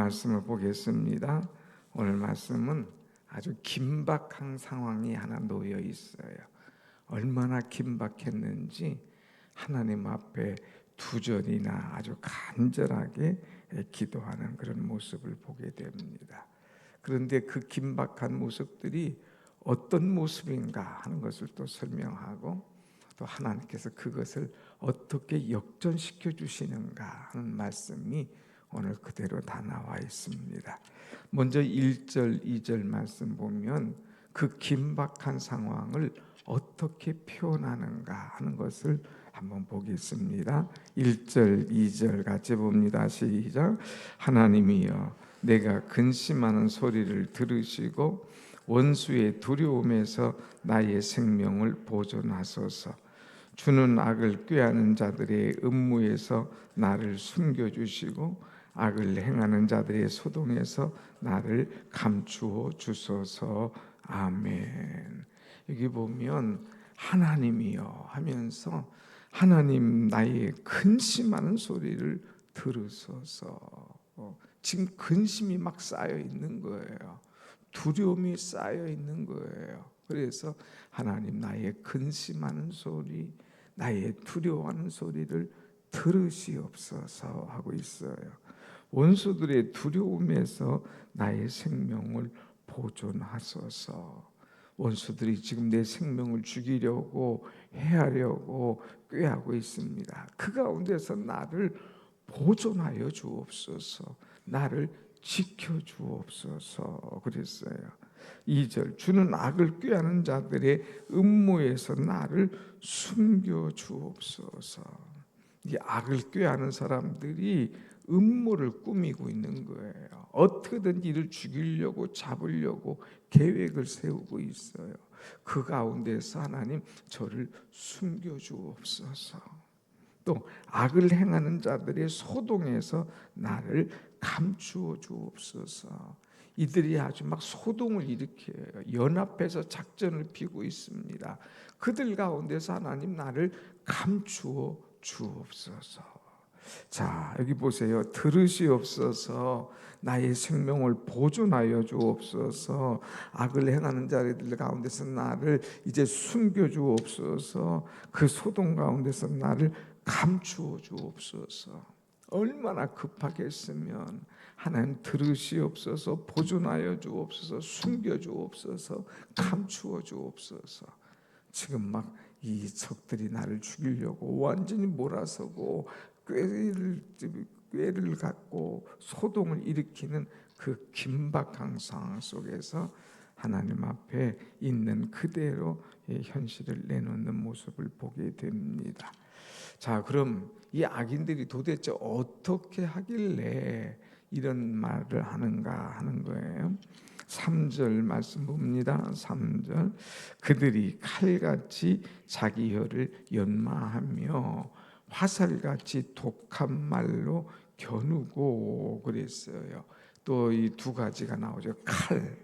말씀을 보겠습니다. 오늘 말씀은 아주 긴박한 상황이 하나 놓여 있어요. 얼마나 긴박했는지 하나님 앞에 두 절이나 아주 간절하게 기도하는 그런 모습을 보게 됩니다. 그런데 그 긴박한 모습들이 어떤 모습인가 하는 것을 또 설명하고, 또 하나님께서 그것을 어떻게 역전시켜 주시는가 하는 말씀이 오늘 그대로 다 나와 있습니다. 먼저 1절, 2절 말씀 보면 그 긴박한 상황을 어떻게 표현하는가 하는 것을 한번 보겠습니다. 1절, 2절 같이 봅니다. 시작. 하나님이여, 내가 근심하는 소리를 들으시고 원수의 두려움에서 나의 생명을 보존하소서. 주는 악을 꾀하는 자들의 음모에서 나를 숨겨주시고 악을 행하는 자들의 소동에서 나를 감추어 주소서. 아멘. 여기 보면 하나님이여 하면서 하나님 나의 근심하는 소리를 들으소서. 지금 근심이 막 쌓여 있는 거예요. 두려움이 쌓여 있는 거예요. 그래서 하나님 나의 근심하는 소리, 나의 두려워하는 소리를 들으시옵소서 하고 있어요. 원수들의 두려움에서 나의 생명을 보존하소서. 원수들이 지금 내 생명을 죽이려고 해하려고 꾀하고 있습니다. 그 가운데서 나를 보존하여 주옵소서. 나를 지켜 주옵소서 그랬어요. 2절, 주는 악을 꾀하는 자들의 음모에서 나를 숨겨 주옵소서. 이 악을 꾀하는 사람들이 음모를 꾸미고 있는 거예요. 어떻게든 이를 죽이려고 잡으려고 계획을 세우고 있어요. 그 가운데서 하나님 저를 숨겨 주옵소서. 또 악을 행하는 자들의 소동에서 나를 감추어 주옵소서. 이들이 아주 막 소동을 일으켜요. 연합해서 작전을 피고 있습니다. 그들 가운데서 하나님 나를 감추어 주옵소서. 자, 여기 보세요. 들으시옵소서. 나의 생명을 보존하여 주옵소서. 악을 행하는 자들 가운데서 나를 이제 숨겨 주옵소서. 그 소동 가운데서 나를 감추어 주옵소서. 얼마나 급하겠으면 하나님 들으시옵소서, 보존하여 주옵소서, 숨겨 주옵소서, 감추어 주옵소서. 지금 막 이 적들이 나를 죽이려고 완전히 몰아서고 꾀를 갖고 소동을 일으키는 그 긴박한 상황 속에서 하나님 앞에 있는 그대로 현실을 내놓는 모습을 보게 됩니다. 자, 그럼 이 악인들이 도대체 어떻게 하길래 이런 말을 하는가 하는 거예요. 3절 말씀 봅니다. 3절, 그들이 칼같이 자기 혀를 연마하며 화살같이 독한 말로 겨누고 그랬어요. 또 이 두 가지가 나오죠. 칼,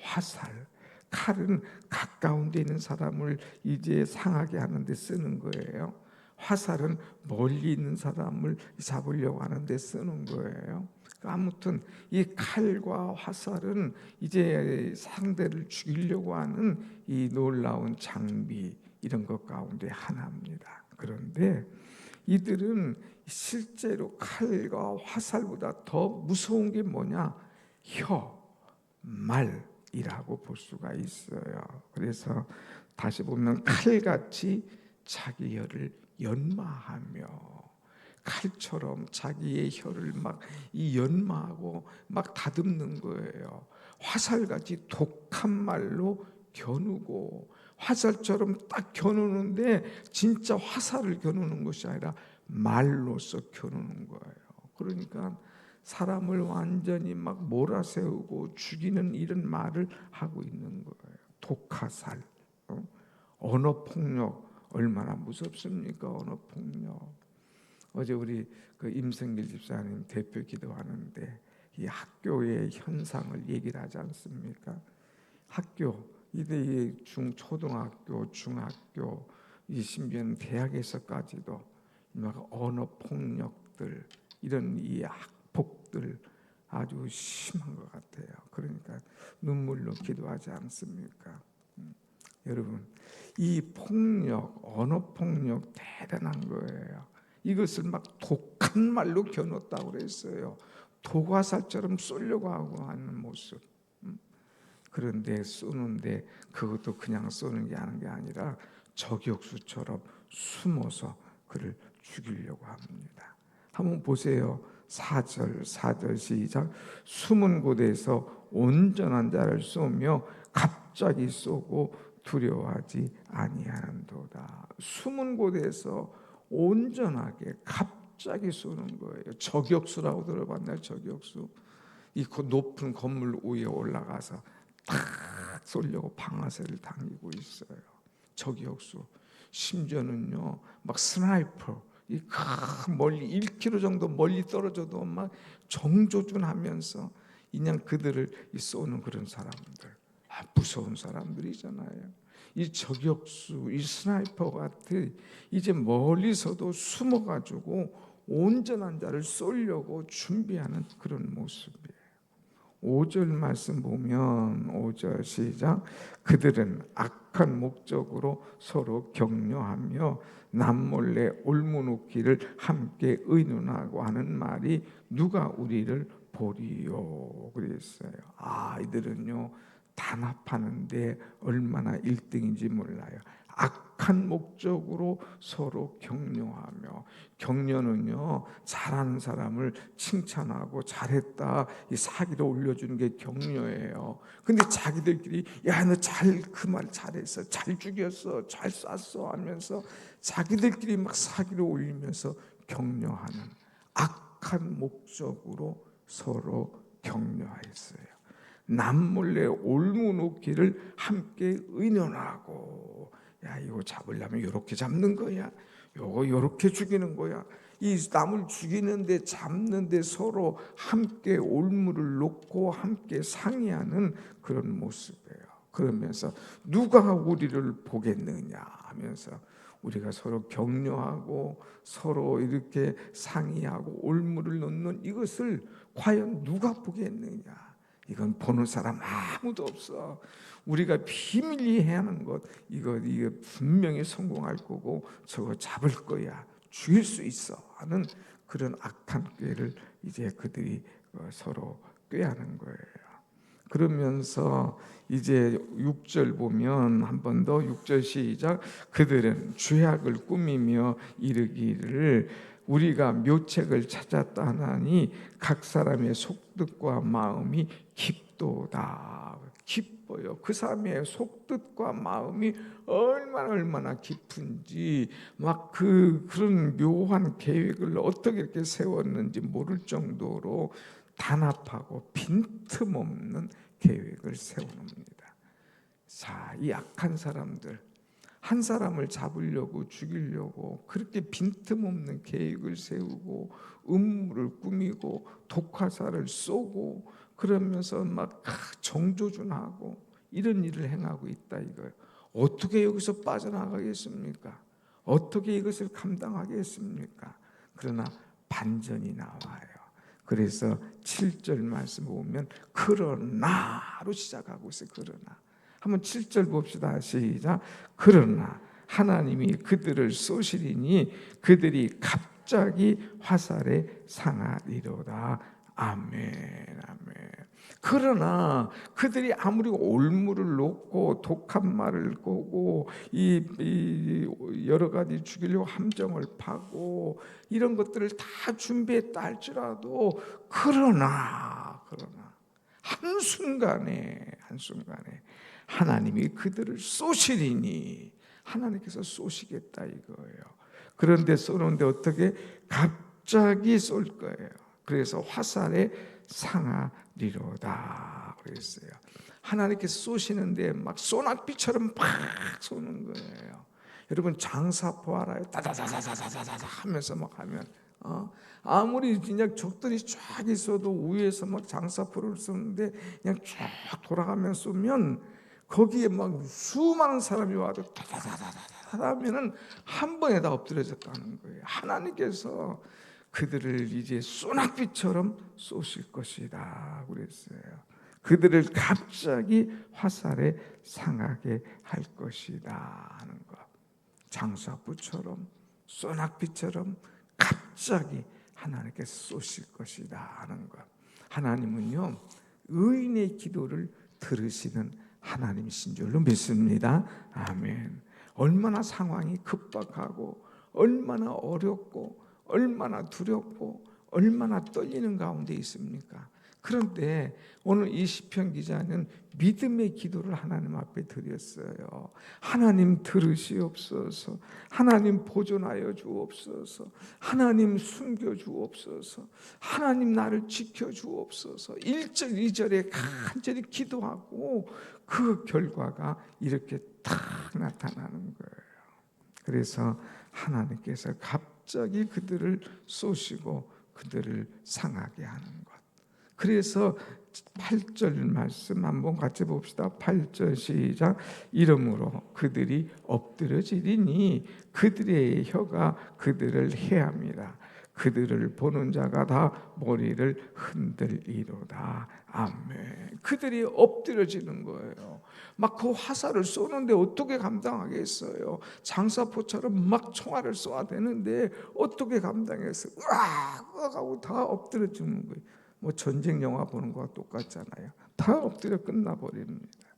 화살. 칼은 가까운 데 있는 사람을 이제 상하게 하는 데 쓰는 거예요. 화살은 멀리 있는 사람을 잡으려고 하는데 쓰는 거예요. 아무튼 이 칼과 화살은 이제 상대를 죽이려고 하는 이 놀라운 장비, 이런 것 가운데 하나입니다. 그런데 이들은 실제로 칼과 화살보다 더 무서운 게 뭐냐? 혀, 말이라고 볼 수가 있어요. 그래서 다시 보면 칼같이 자기 혀를 연마하며, 칼처럼 자기의 혀를 막 이 연마하고 막 다듬는 거예요. 화살같이 독한 말로 겨누고, 화살처럼 딱 겨누는데 진짜 화살을 겨누는 것이 아니라 말로써 겨누는 거예요. 그러니까 사람을 완전히 막 몰아세우고 죽이는 이런 말을 하고 있는 거예요. 독화살, 언어폭력 얼마나 무섭습니까? 언어폭력. 어제 우리 그 임성길 집사님 대표 기도하는데 이 학교의 현상을 얘기를 하지 않습니까? 학교, 이제 초등학교, 중학교, 이 심지어는 대학에서까지도 막 언어폭력들, 이런 이 학폭들 아주 심한 것 같아요. 그러니까 눈물로 기도하지 않습니까? 여러분, 이 폭력, 언어 폭력 대단한 거예요. 이것을 막 독한 말로 겨눴다고 그랬어요. 도가살처럼 쏘려고 하고 하는 모습. 그런데 쏘는데 그것도 그냥 쏘는 게 하는 게 아니라 저격수처럼 숨어서 그를 죽이려고 합니다. 한번 보세요. 4절 시작. 숨은 곳에서 온전한 자를 쏘며 갑자기 쏘고 두려워하지 아니하는도다. 숨은 곳에서 온전하게 갑자기 쏘는 거예요. 저격수라고 들어봤나요? 저격수. 이 높은 건물 위에 올라가서 탁 쏘려고 방아쇠를 당기고 있어요. 저격수. 심지어는요, 막 스나이퍼, 이 멀리 1km 정도 멀리 떨어져도 막 정조준하면서 그냥 그들을 쏘는 그런 사람들, 무서운 사람들이잖아요. 이 저격수, 이 스나이퍼 같은 이제 멀리서도 숨어가지고 온전한 자를 쏘려고 준비하는 그런 모습이에요. 5절 말씀 보면 5절 시작. 그들은 악한 목적으로 서로 격려하며 남몰래 올무눕기를 함께 의논하고 하는 말이 누가 우리를 보리요 그랬어요. 이들은요 단합하는데 얼마나 1등인지 몰라요. 악한 목적으로 서로 격려하며, 격려는요 잘하는 사람을 칭찬하고 잘했다 이 사기를 올려주는 게 격려예요. 근데 자기들끼리 야 너 그 말 잘했어, 잘 죽였어, 잘 쐈어 하면서 자기들끼리 막 사기를 올리면서 격려하는 악한 목적으로 서로 격려하였어요. 남몰래 올무놓기를 함께 의논하고, 야 이거 잡으려면 이렇게 잡는 거야, 요거 이렇게 죽이는 거야. 이 남을 죽이는데 잡는데 서로 함께 올무를 놓고 함께 상의하는 그런 모습이에요. 그러면서 누가 우리를 보겠느냐 하면서 우리가 서로 격려하고 서로 이렇게 상의하고 올무를 놓는 이것을 과연 누가 보겠느냐. 이건 보는 사람 아무도 없어. 우리가 비밀리 해야 하는 것, 이거 분명히 성공할 거고 저거 잡을 거야, 죽일 수 있어 하는 그런 악한 꾀를 이제 그들이 서로 꾀하는 거예요. 그러면서 이제 6절 보면 한 번 더 6절 시작. 그들은 죄악을 꾸미며 이르기를 우리가 묘책을 찾았다 하나니 각 사람의 속뜻과 마음이 깊도다. 기뻐요. 그 사람의 속뜻과 마음이 얼마나 깊은지 막 그런 묘한 계획을 어떻게 이렇게 세웠는지 모를 정도로 단합하고 빈틈없는 계획을 세워놓습니다. 자, 이 악한 사람들 한 사람을 잡으려고 죽이려고 그렇게 빈틈없는 계획을 세우고 음모를 꾸미고 독화살을 쏘고 그러면서 막 정조준하고 이런 일을 행하고 있다 이거예요. 어떻게 여기서 빠져나가겠습니까? 어떻게 이것을 감당하겠습니까? 그러나 반전이 나와요. 그래서 7절 말씀 보면 그러나로 시작하고 있어요. 그러나 한번 7절 봅시다. 시작. 그러나 하나님이 그들을 쏘시리니 그들이 갑자기 화살에 상하리로다. 아멘. 아멘. 그러나 그들이 아무리 올무를 놓고 독한 말을 꼬고 이 여러 가지 죽이려고 함정을 파고 이런 것들을 다 준비했다 할지라도 그러나 한순간에 하나님이 그들을 쏘시리니 하나님께서 쏘시겠다 이거예요. 그런데 쏘는데 어떻게 갑자기 쏠 거예요. 그래서 화살에 상하리로다 그랬어요. 하나님께서 쏘시는데 막 소낙비처럼 팍 쏘는 거예요. 여러분 장사포 알아요? 다다다다다다다 하면서 막 하면 아무리 그냥 적들이 쫙 있어도 위에서 막 장사포를 쏘는데 그냥 쫙 돌아가면서 쏘면 거기에 막 수많은 사람이 와도 다다다다다 하면은 한 번에 다 엎드려졌다는 거예요. 하나님께서 그들을 이제 소낙비처럼 쏘실 것이다 그랬어요. 그들을 갑자기 화살에 상하게 할 것이다 하는 것. 장사부처럼 소낙비처럼 갑자기 하나님께 쏘실 것이다 하는 것. 하나님은요, 의인의 기도를 들으시는 하나님이신 줄로 믿습니다. 아멘. 얼마나 상황이 급박하고 얼마나 어렵고 얼마나 두렵고 얼마나 떨리는 가운데 있습니까? 그런데 오늘 이 시편 기자는 믿음의 기도를 하나님 앞에 드렸어요. 하나님 들으시옵소서. 하나님 보존하여 주옵소서. 하나님 숨겨 주옵소서. 하나님 나를 지켜 주옵소서. 1절 2절에 간절히 기도하고 그 결과가 이렇게 딱 나타나는 거예요. 그래서 하나님께서 갑자기 그들을 쏘시고 그들을 상하게 하는 것. 그래서 8절 말씀 한번 같이 봅시다. 8절 시작. 이러므로 그들이 엎드러지리니 그들의 혀가 그들을 해함이라. 그들을 보는 자가 다 머리를 흔들리로다. 아멘. 그들이 엎드려지는 거예요. 막 그 화살을 쏘는데 어떻게 감당하겠어요? 장사포처럼 막 총알을 쏘아 대는데 어떻게 감당했어요? 으악 하고 다 엎드려지는 거예요. 뭐 전쟁 영화 보는 거와 똑같잖아요. 다 엎드려 끝나버립니다.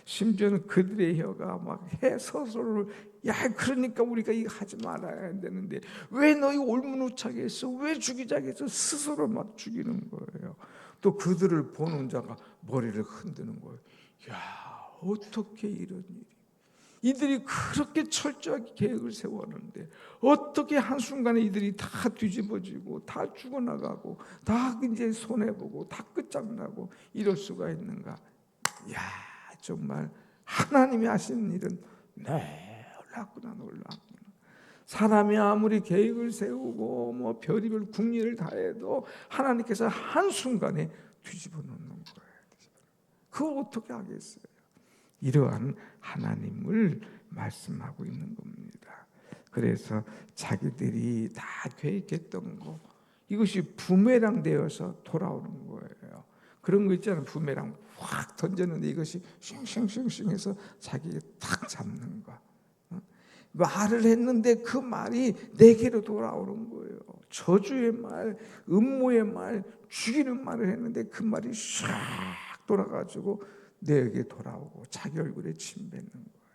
심지어는 그들의 혀가 막 해 서서를 야 그러니까 우리가 이거 하지 말아야 되는데 왜 너희 올무누차게 했어? 왜 죽이자게 했어? 스스로 막 죽이는 거예요. 또 그들을 보는 자가 머리를 흔드는 거예요. 야 어떻게 이런 일이? 이들이 그렇게 철저하게 계획을 세웠는데 어떻게 한순간에 이들이 다 뒤집어지고 다 죽어나가고 다 이제 손해보고 다 끝장나고 이럴 수가 있는가? 야 정말 하나님이 하시는 일은 놀랍구나. 사람이 아무리 계획을 세우고 뭐 별의별 궁리를 다해도 하나님께서 한순간에 뒤집어 놓는 거예요. 그걸 어떻게 하겠어요? 이러한 하나님을 말씀하고 있는 겁니다. 그래서 자기들이 다 계획했던 거 이것이 부메랑 되어서 돌아오는 거예요. 그런 거 있잖아요. 부메랑 확 던졌는데 이것이 싱싱싱싱 해서 자기가 탁 잡는 거. 말을 했는데 그 말이 내게로 돌아오는 거예요. 저주의 말, 음모의 말, 죽이는 말을 했는데 그 말이 샥 돌아가지고 내게 돌아오고 자기 얼굴에 침 뱉는 거예요.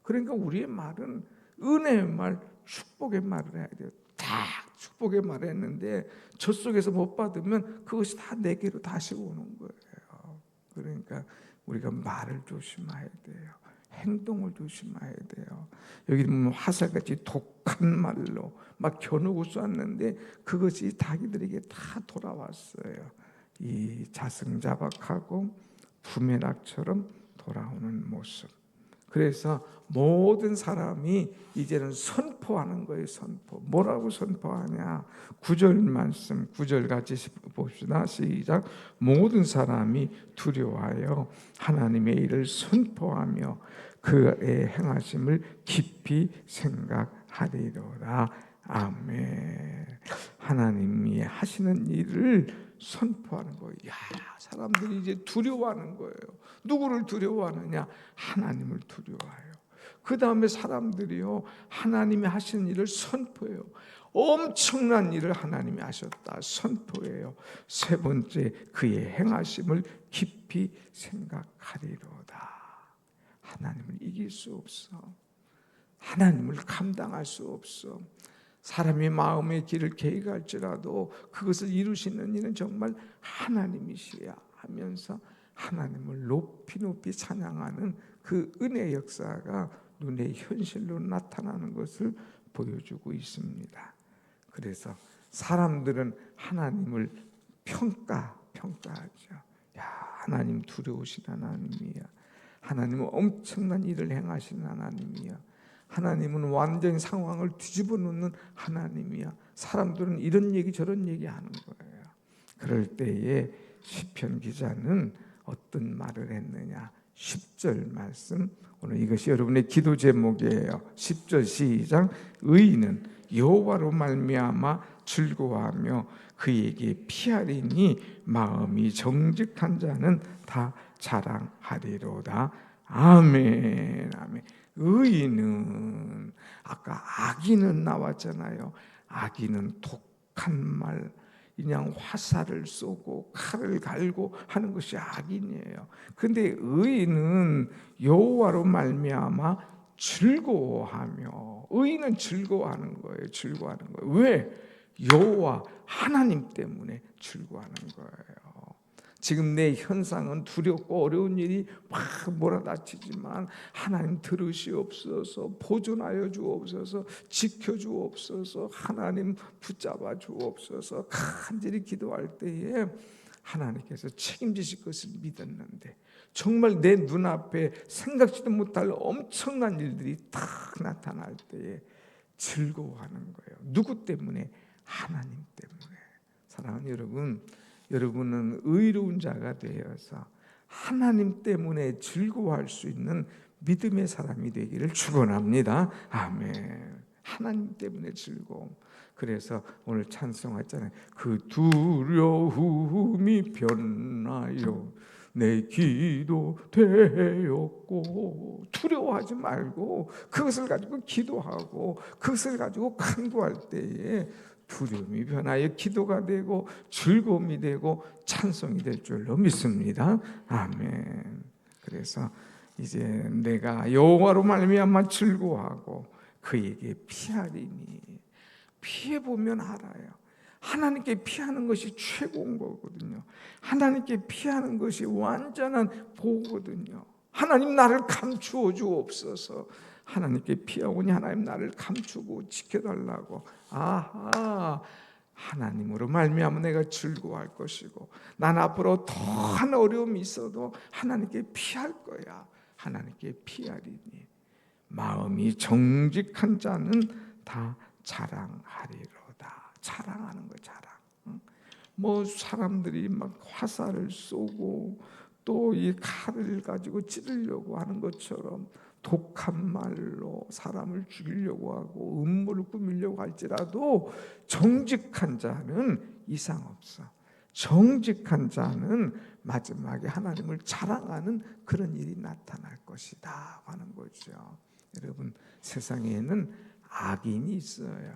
그러니까 우리의 말은 은혜의 말, 축복의 말을 해야 돼요. 딱 축복의 말을 했는데 저 속에서 못 받으면 그것이 다 내게로 다시 오는 거예요. 그러니까 우리가 말을 조심해야 돼요. 행동을 조심해야 돼요. 여기 보면 화살같이 독한 말로 막 겨누고 쐈는데 그것이 자기들에게 다 돌아왔어요. 이 자승자박하고 부메락처럼 돌아오는 모습. 그래서 모든 사람이 이제는 선포하는 거예요. 선포. 뭐라고 선포하냐? 9절 말씀 9절 같이 봅시다. 시작. 모든 사람이 두려워하여 하나님의 일을 선포하며 그의 행하심을 깊이 생각하리로다. 아멘. 하나님이 하시는 일을 선포하는 거예요. 야, 사람들이 이제 두려워하는 거예요. 누구를 두려워하느냐? 하나님을 두려워해요. 그 다음에 사람들이요 하나님이 하시는 일을 선포해요. 엄청난 일을 하나님이 하셨다 선포해요. 세 번째 그의 행하심을 깊이 생각하리로다. 하나님을 이길 수 없어. 하나님을 감당할 수 없어. 사람이 마음의 길을 계획할지라도 그것을 이루시는 이는 정말 하나님이시야 하면서 하나님을 높이 찬양하는 그 은혜 역사가 눈에 현실로 나타나는 것을 보여주고 있습니다. 그래서 사람들은 하나님을 평가하죠. 야, 하나님 두려우신 하나님이야. 하나님은 엄청난 일을 행하시는 하나님이야. 하나님은 완전히 상황을 뒤집어 놓는 하나님이야. 사람들은 이런 얘기 저런 얘기 하는 거예요. 그럴 때에 시편 기자는 어떤 말을 했느냐? 10절 말씀. 오늘 이것이 여러분의 기도 제목이에요. 10절 시작. 의인은 여호와로 말미암아 즐거워하며 그에게 피하리니 마음이 정직한 자는 다 자랑하리로다. 아멘. 아멘. 의인은, 아까 악인은 나왔잖아요. 악인은 독한 말, 그냥 화살을 쏘고 칼을 갈고 하는 것이 악인이에요. 근데 의인은 여호와로 말미암아 즐거워하며, 의인은 즐거워하는 거예요. 즐거워하는 거예요. 왜? 여호와 하나님 때문에 즐거워하는 거예요. 지금 내 현상은 두렵고 어려운 일이 막 몰아닥치지만 하나님 들으시옵소서, 보존하여 주옵소서, 지켜 주옵소서, 하나님 붙잡아 주옵소서 간절히 기도할 때에 하나님께서 책임지실 것을 믿었는데 정말 내 눈앞에 생각지도 못할 엄청난 일들이 딱 나타날 때에 즐거워하는 거예요. 누구 때문에? 하나님 때문에. 사랑하는 여러분, 여러분은 의로운 자가 되어서 하나님 때문에 즐거워할 수 있는 믿음의 사람이 되기를 축원합니다. 아멘. 하나님 때문에 즐거움. 그래서 오늘 찬송했잖아요. 그 두려움이 변하여 내 기도 되었고, 두려워하지 말고 그것을 가지고 기도하고 그것을 가지고 간구할 때에 두려움이 변하여 기도가 되고 즐거움이 되고 찬송이 될 줄로 믿습니다. 아멘. 그래서 이제 내가 여호와로 말미암아 즐거워하고 그에게 피하리니, 피해보면 알아요. 하나님께 피하는 것이 최고인 거거든요. 하나님께 피하는 것이 완전한 보호거든요. 하나님 나를 감추어 주옵소서. 하나님께 피하오니 하나님 나를 감추고 지켜달라고. 아하, 하나님으로 말미암아 내가 즐거워할 것이고 난 앞으로 더한 어려움이 있어도 하나님께 피할 거야. 하나님께 피하리니 마음이 정직한 자는 다 자랑하리로다. 자랑하는 거, 자랑. 뭐 사람들이 막 화살을 쏘고 또 이 칼을 가지고 찌르려고 하는 것처럼 독한 말로 사람을 죽이려고 하고 음모를 꾸미려고 할지라도 정직한 자는 이상 없어. 정직한 자는 마지막에 하나님을 자랑하는 그런 일이 나타날 것이다 하는 거죠. 여러분, 세상에는 악인이 있어요.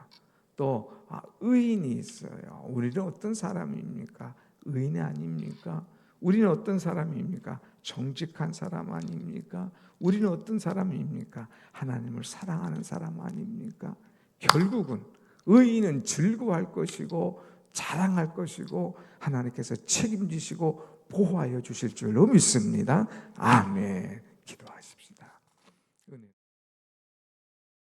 또 의인이 있어요. 우리는 어떤 사람입니까? 의인 아닙니까? 우리는 어떤 사람입니까? 정직한 사람 아닙니까? 우리는 어떤 사람입니까? 하나님을 사랑하는 사람 아닙니까? 결국은 의인은 즐거워할 것이고 자랑할 것이고 하나님께서 책임지시고 보호하여 주실 줄로 믿습니다. 아멘. 기도하십시다.